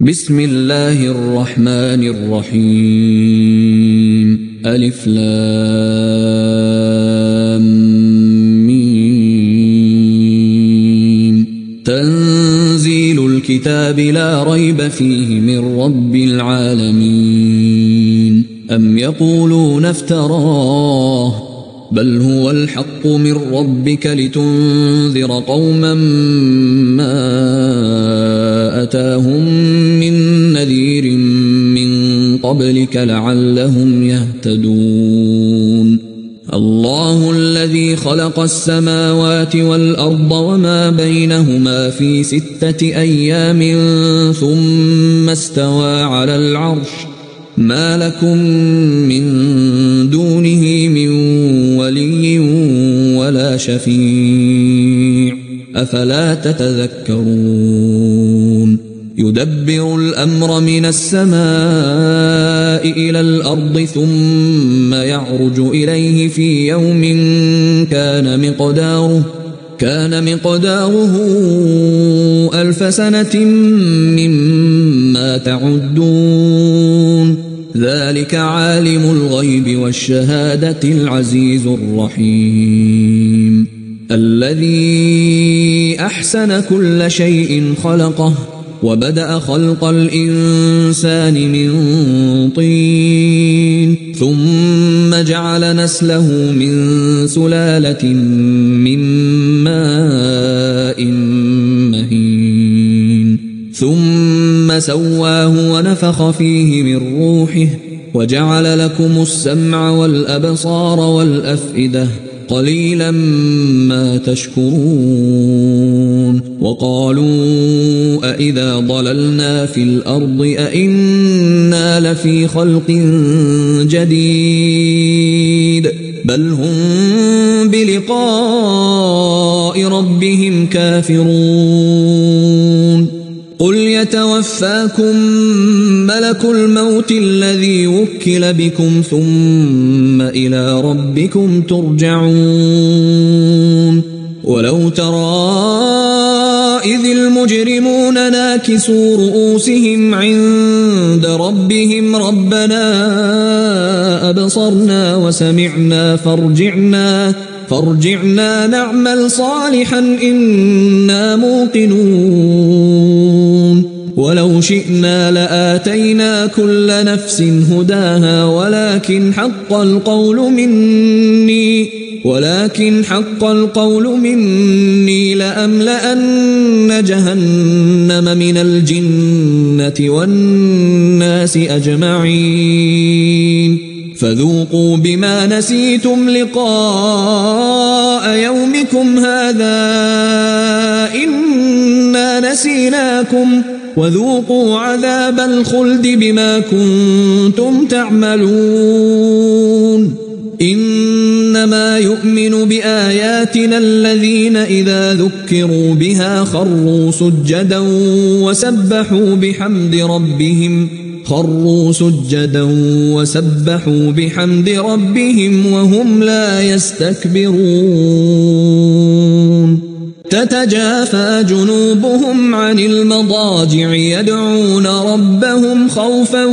بسم الله الرحمن الرحيم ألف لام ميم تنزيل الكتاب لا ريب فيه من رب العالمين أم يقولون افتراه بل هو الحق من ربك لتنذر قوما ما أتاهم من نذير من قبلك لعلهم يهتدون الله الذي خلق السماوات والأرض وما بينهما في 6 أيام ثم استوى على العرش ما لكم من دونه من ولي ولا شفيع أفلا تتذكرون يدبر الأمر من السماء إلى الأرض ثم يعرج إليه في يوم كان مقداره 1000 سنة مما تعدون ذلك عالم الغيب والشهادة العزيز الرحيم الذي أحسن كل شيء خلقه وبدأ خلق الإنسان من طين ثم جعل نسله من سلالة من ماء مهين ثم سواه ونفخ فيه من روحه وجعل لكم السمع والأبصار والأفئدة قليلا ما تشكرون وقالوا أإذا ضللنا في الأرض أإنا لفي خلق جديد بل هم بلقاء ربهم كافرون قل يتوفاكم ملك الموت الذي وكل بكم ثم إلى ربكم ترجعون ولو ترى إذ المجرمون ناكسوا رؤوسهم عند ربهم ربنا أبصرنا وسمعنا فارجعنا نعمل صالحا إنا موقنون ولو شئنا لآتينا كل نفس هداها ولكن حق القول مني لأملأن جهنم من الجنة والناس أجمعين فذوقوا بما نسيتم لقاء يومكم هذا إنا نسيناكم وذوقوا عذاب الخلد بما كنتم تعملون إنما يؤمن بآياتنا الذين إذا ذكروا بها خروا سجدا وسبحوا بحمد ربهم وهم لا يستكبرون تتجافى جنوبهم عن المضاجع يدعون ربهم خوفا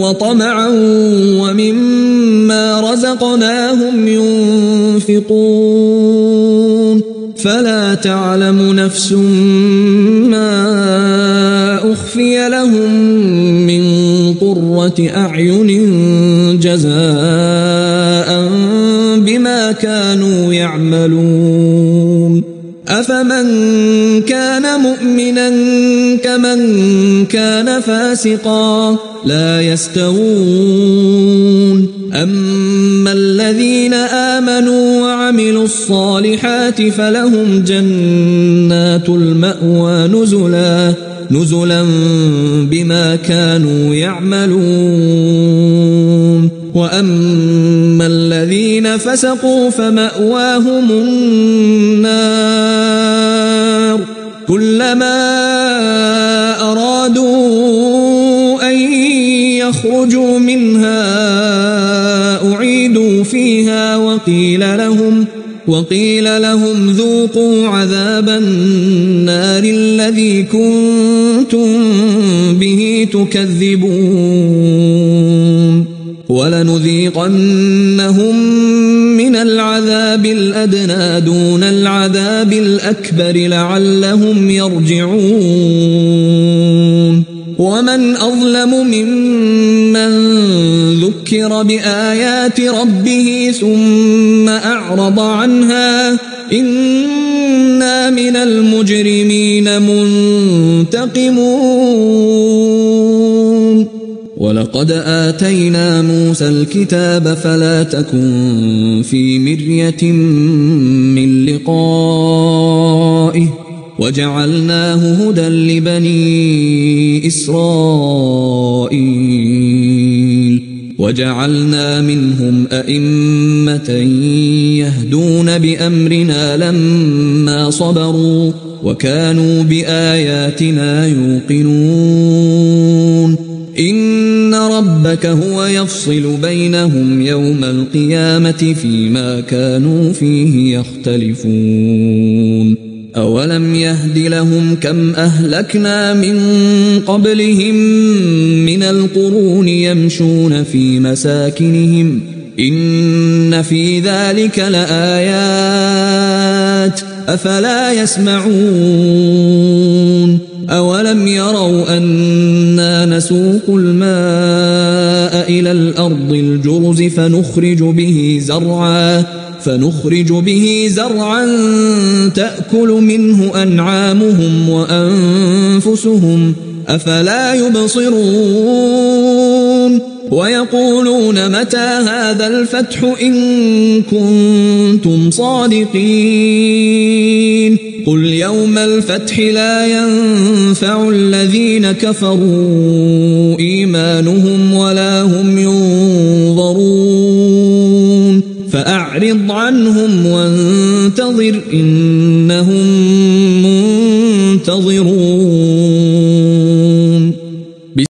وطمعا ومما رزقناهم ينفقون فلا تعلم نفس ما أخفي لهم من قرة أعين جزاء بما كانوا يعملون أفمن كان مؤمنا كمن كان فاسقا لا يستوون أما الذين آمنوا وعملوا الصالحات فلهم جنات المأوى نزلا بما كانوا يعملون وأما الذين فسقوا فمأواهم النار كلما أرادوا أن يخرجوا منها أعيدوا فيها وقيل لهم ذوقوا عذاب النار الذي كنتم به تكذبون ولنذيقنهم من العذاب الأدنى دون العذاب الأكبر لعلهم يرجعون ومن أظلم ممن ذكر بآيات ربه ثم أعرض عنها إنا من المجرمين منتقمون ولقد آتينا موسى الكتاب فلا تكن في مرية من لقائه وجعلناه هدى لبني إسرائيل وجعلنا منهم أئمة يهدون بأمرنا لما صبروا وكانوا بآياتنا يوقنون إن ربك هو يفصل بينهم يوم القيامة فيما كانوا فيه يختلفون أولم يهد لهم كم أهلكنا من قبلهم من القرون يمشون في مساكنهم إن في ذلك لآيات أفلا يسمعون أولم يروا أنا نسوق الماء إلى الأرض الجرز فنخرج به زرعا تأكل منه أنعامهم وأنفسهم أفلا يبصرون ويقولون متى هذا الفتح إن كنتم صادقين قل يوم الفتح لا ينفع الذين كفروا إيمانهم ولا هم ينظرون فأعرض عنهم وانتظر إنهم منتظرون